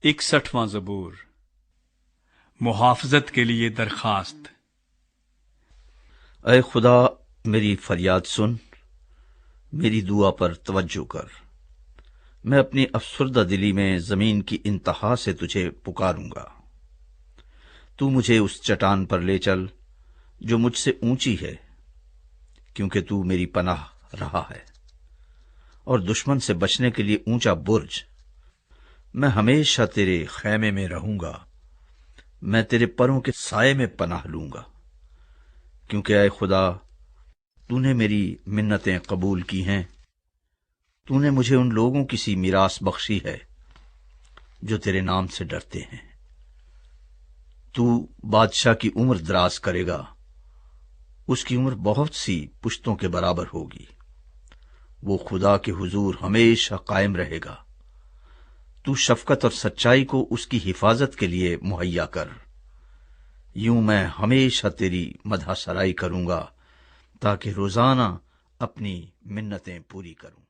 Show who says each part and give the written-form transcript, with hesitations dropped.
Speaker 1: 61واں زبور، محافظت کے لیے درخواست۔
Speaker 2: اے خدا، میری فریاد سن، میری دعا پر توجہ کر۔ میں اپنی افسردہ دلی میں زمین کی انتہا سے تجھے پکاروں گا۔ تو مجھے اس چٹان پر لے چل جو مجھ سے اونچی ہے، کیونکہ تو میری پناہ رہا ہے اور دشمن سے بچنے کے لیے اونچا برج۔ میں ہمیشہ تیرے خیمے میں رہوں گا، میں تیرے پروں کے سائے میں پناہ لوں گا، کیونکہ اے خدا، تو نے میری منتیں قبول کی ہیں۔ تو نے مجھے ان لوگوں کی سی میراث بخشی ہے جو تیرے نام سے ڈرتے ہیں۔ تو بادشاہ کی عمر دراز کرے گا، اس کی عمر بہت سی پشتوں کے برابر ہوگی۔ وہ خدا کے حضور ہمیشہ قائم رہے گا۔ تو شفقت اور سچائی کو اس کی حفاظت کے لیے مہیا کر۔ یوں میں ہمیشہ تیری مدح سرائی کروں گا، تاکہ روزانہ اپنی منتیں پوری کروں۔